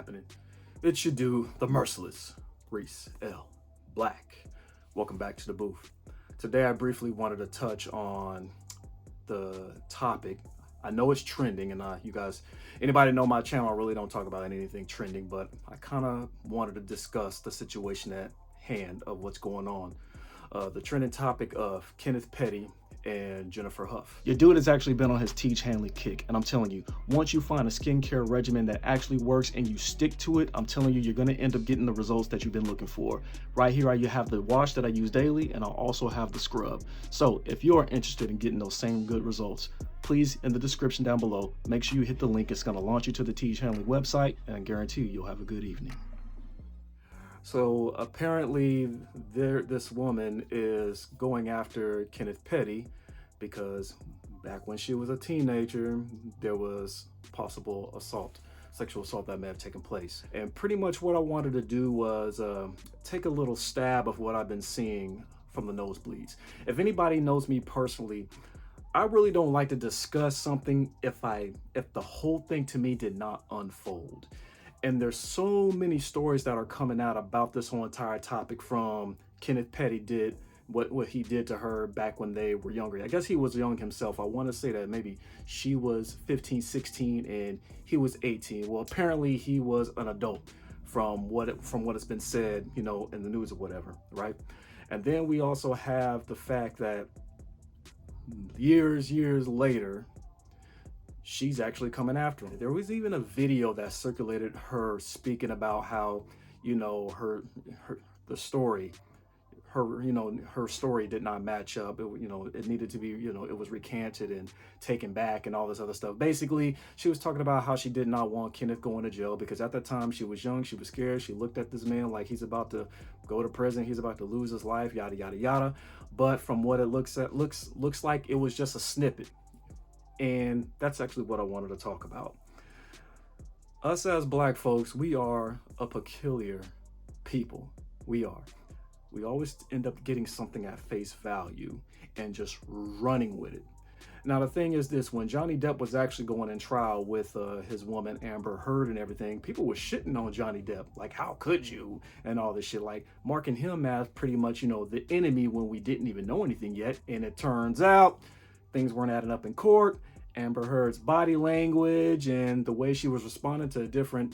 happening? It's your dude, the merciless Reese L. Black. Welcome back to the booth. Today I briefly wanted to touch on the topic. I know it's trending, and you guys, anybody know my channel, I really don't talk about anything trending, but I kind of wanted to discuss the situation at hand of what's going on. The trending topic of Kenneth Petty and Jennifer Hough. Your dude has actually been on his Teach Hanley kick, and I'm telling you, once you find a skincare regimen that actually works and you stick to it, I'm telling you, you're gonna end up getting the results that you've been looking for. Right here, you have the wash that I use daily, and I'll also have the scrub. So if you are interested in getting those same good results, please, in the description down below, make sure you hit the link. It's gonna launch you to the Teach Hanley website, and I guarantee you'll have a good evening. So apparently this woman is going after Kenneth Petty because back when she was a teenager, there was possible assault, sexual assault that may have taken place. And pretty much what I wanted to do was take a little stab of what I've been seeing from the nosebleeds. If anybody knows me personally, I really don't like to discuss something if the whole thing to me did not unfold. And there's so many stories that are coming out about this whole entire topic, from Kenneth Petty did what he did to her back when they were younger. I guess he was young himself. I want to say that maybe she was 15, 16 and he was 18. Well, apparently he was an adult from what has been said, you know, in the news or whatever, right? And then we also have the fact that years later, she's actually coming after him. There was even a video that circulated her speaking about how, you know, her story did not match up. It needed to be, it was recanted and taken back and all this other stuff. Basically, she was talking about how she did not want Kenneth going to jail because at that time she was young, she was scared. She looked at this man like he's about to go to prison, he's about to lose his life, yada yada yada. But from what it looks like, it was just a snippet. And that's actually what I wanted to talk about. Us as Black folks, we are a peculiar people. We always end up getting something at face value and just running with it. Now, the thing is this, when Johnny Depp was actually going in trial with his woman, Amber Heard, and everything, people were shitting on Johnny Depp. Like, how could you? And all this shit, like marking him as pretty much, the enemy when we didn't even know anything yet. And it turns out things weren't adding up in court. Amber Heard's body language and the way she was responding to different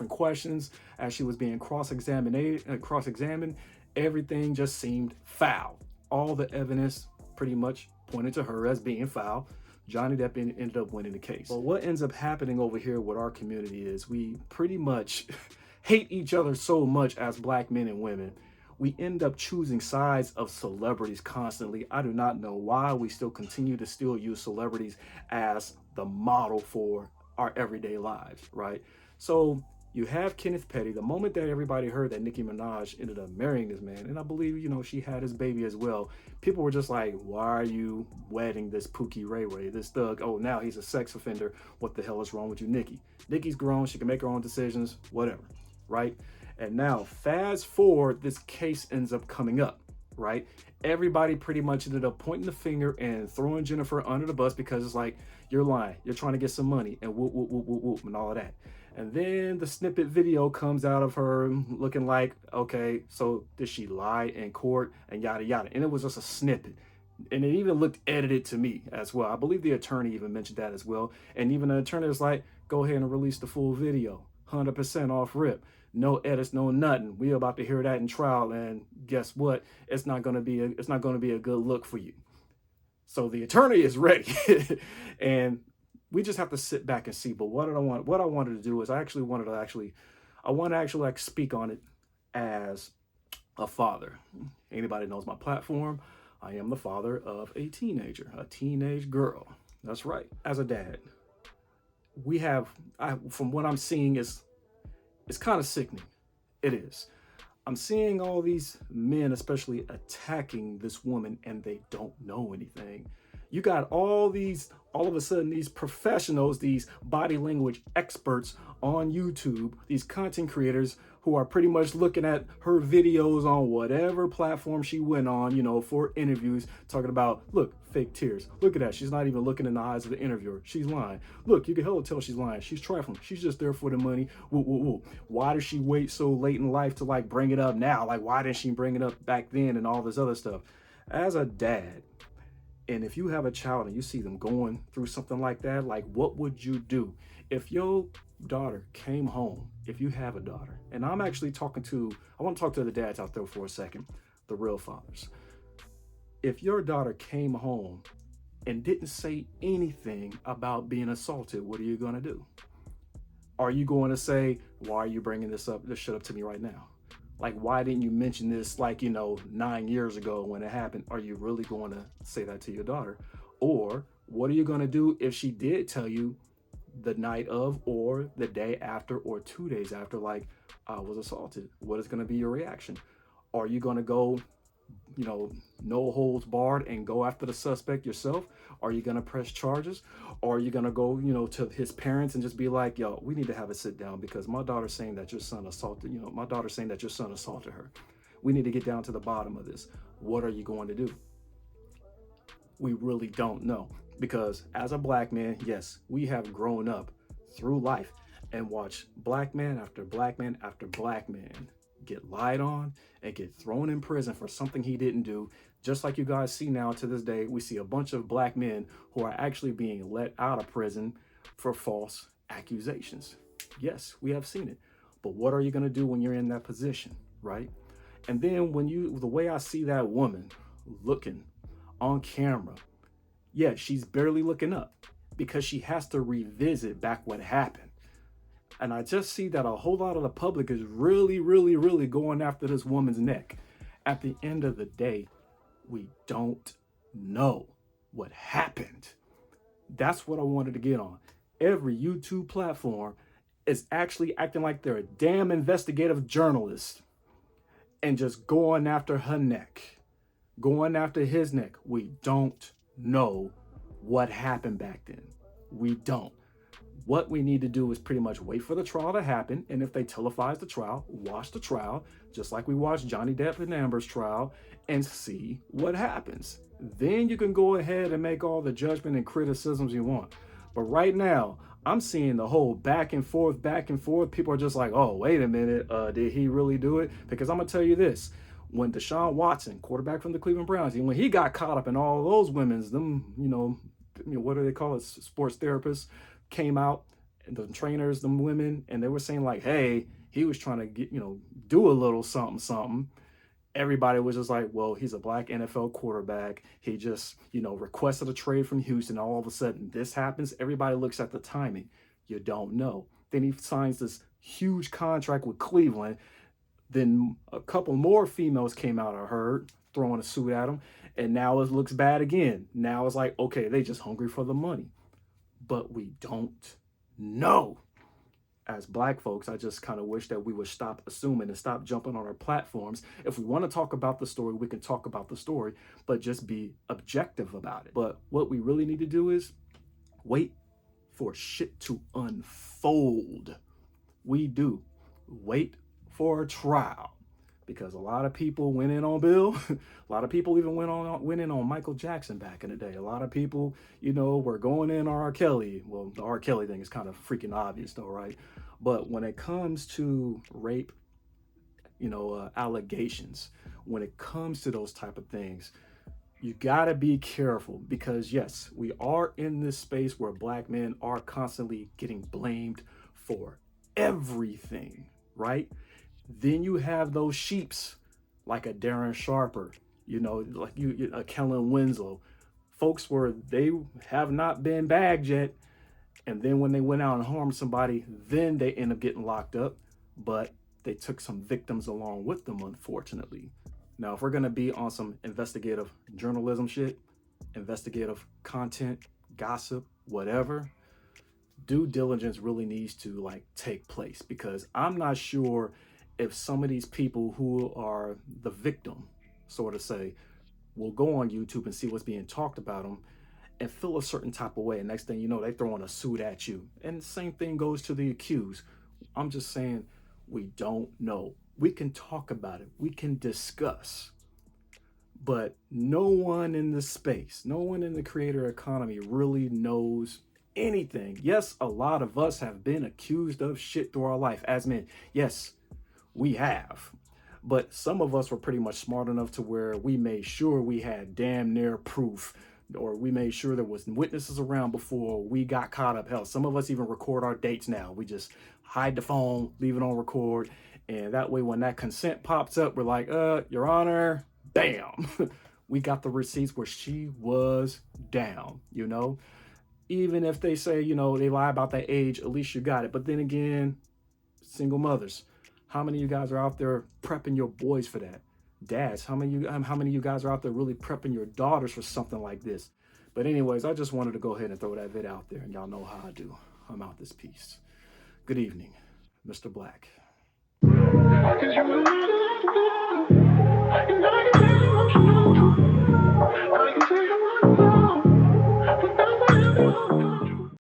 questions as she was being cross-examined, everything just seemed foul. All the evidence pretty much pointed to her as being foul. Johnny Depp ended up winning the case. But what ends up happening over here with our community is we pretty much hate each other so much as Black men and women. We end up choosing sides of celebrities constantly. I do not know why we still continue to use celebrities as the model for our everyday lives, right? So you have Kenneth Petty. The moment that everybody heard that Nicki Minaj ended up marrying this man, and I believe, she had his baby as well, people were just like, why are you wedding this Pookie Ray Ray, this thug? Oh, now he's a sex offender. What the hell is wrong with you, Nicki? Nicki's grown. She can make her own decisions, whatever, right? And now, fast forward, this case ends up coming up, right? Everybody pretty much ended up pointing the finger and throwing Jennifer under the bus because it's like, you're lying, you're trying to get some money, and whoop, whoop, whoop, whoop, whoop, and all of that. And then the snippet video comes out of her looking like, okay, so did she lie in court and yada yada. And it was just a snippet. And it even looked edited to me as well. I believe the attorney even mentioned that as well. And even the attorney was like, go ahead and release the full video, 100% off rip. No edits, no nothing. We're about to hear that in trial, and guess what? It's not going to be a good look for you. So the attorney is ready, and we just have to sit back and see. But what I wanted to do is I want to actually like speak on it as a father. Anybody knows my platform? I am the father of a teenage girl. That's right. As a dad, from what I'm seeing it's kind of sickening. It is. I'm seeing all these men especially attacking this woman and they don't know anything. You got all of a sudden, these professionals, these body language experts on YouTube, these content creators who are pretty much looking at her videos on whatever platform she went on, for interviews, talking about, look, fake tears. Look at that. She's not even looking in the eyes of the interviewer. She's lying. Look, you can hella tell she's lying. She's trifling. She's just there for the money. Woo, woo, woo. Why does she wait so late in life to like bring it up now? Like, why didn't she bring it up back then and all this other stuff? As a dad, and if you have a child and you see them going through something like that, like what would you do? If your daughter came home, if you have a daughter, and I'm actually I want to talk to the dads out there for a second, the real fathers. If your daughter came home and didn't say anything about being assaulted, what are you going to do? Are you going to say, why are you bringing this shit up to me right now? Like, why didn't you mention this, 9 years ago when it happened? Are you really going to say that to your daughter? Or what are you going to do if she did tell you the night of, or the day after, or 2 days after, like, I was assaulted? What is going to be your reaction? Are you going to go, no holds barred and go after the suspect yourself? Are you going to press charges? Or are you going to go, to his parents and just be like, yo, we need to have a sit down because my daughter's saying that your son assaulted, my daughter's saying that your son assaulted her. We need to get down to the bottom of this. What are you going to do? We really don't know, because as a black man, yes, we have grown up through life and watched black man after black man after black man get lied on and get thrown in prison for something he didn't do. Just like you guys see now to this day, we see a bunch of black men who are actually being let out of prison for false accusations. Yes, we have seen it. But what are you going to do when you're in that position, right? And then the way I see that woman looking on camera, yeah, she's barely looking up because she has to revisit back what happened. And I just see that a whole lot of the public is really, really, really going after this woman's neck. At the end of the day, we don't know what happened. That's what I wanted to get on. Every YouTube platform is actually acting like they're a damn investigative journalist and just going after her neck, going after his neck. We don't know what happened back then. We don't. What we need to do is pretty much wait for the trial to happen. And if they televise the trial, watch the trial, just like we watched Johnny Depp and Amber's trial, and see what happens. Then you can go ahead and make all the judgment and criticisms you want. But right now, I'm seeing the whole back and forth. People are just like, oh, wait a minute. Did he really do it? Because I'm going to tell you this. When Deshaun Watson, quarterback from the Cleveland Browns, when he got caught up in all those women's, what do they call it? Sports therapists came out, and the trainers, the women, and they were saying like, hey, he was trying to get, do a little something. Everybody was just like, well, he's a black NFL quarterback. He just, requested a trade from Houston. All of a sudden this happens. Everybody looks at the timing. You don't know. Then he signs this huge contract with Cleveland. Then a couple more females came out, I heard, throwing a suit at him. And now it looks bad again. Now it's like, okay, they just hungry for the money. But we don't know. As black folks, I just kind of wish that we would stop assuming and stop jumping on our platforms. If we want to talk about the story, we can talk about the story, but just be objective about it. But what we really need to do is wait for shit to unfold. We do. Wait for a trial. Because a lot of people went in on Bill. A lot of people even went in on Michael Jackson back in the day. A lot of people, were going in on R. Kelly. Well, the R. Kelly thing is kind of freaking obvious though, right? But when it comes to rape, allegations, when it comes to those type of things, you gotta be careful because yes, we are in this space where black men are constantly getting blamed for everything, right? Then you have those sheeps like a Darren Sharper, a Kellen Winslow, folks where they have not been bagged yet. And then when they went out and harmed somebody, then they end up getting locked up. But they took some victims along with them, unfortunately. Now, if we're going to be on some investigative journalism shit, investigative content, gossip, whatever, due diligence really needs to take place, because I'm not sure if some of these people who are the victim, so to say, will go on YouTube and see what's being talked about them and feel a certain type of way. And next thing you know, they throwing a suit at you. And the same thing goes to the accused. I'm just saying, we don't know. We can talk about it. We can discuss. But no one in the space, no one in the creator economy really knows anything. Yes, a lot of us have been accused of shit through our life as men. Yes, we have. But some of us were pretty much smart enough to where we made sure we had damn near proof, or we made sure there was witnesses around before we got caught up. Hell, some of us even record our dates now. We just hide the phone, leave it on record, and that way when that consent pops up, we're like, Your Honor, bam. We got the receipts where she was down, you know? Even if they say, you know, they lie about that age, at least you got it. But then again, single mothers, how many of you guys are out there prepping your boys for that? Dads, how many of you guys are out there really prepping your daughters for something like this? But anyways, I just wanted to go ahead and throw that vid out there, and y'all know how I do. I'm out this piece. Good evening, Mr. Black.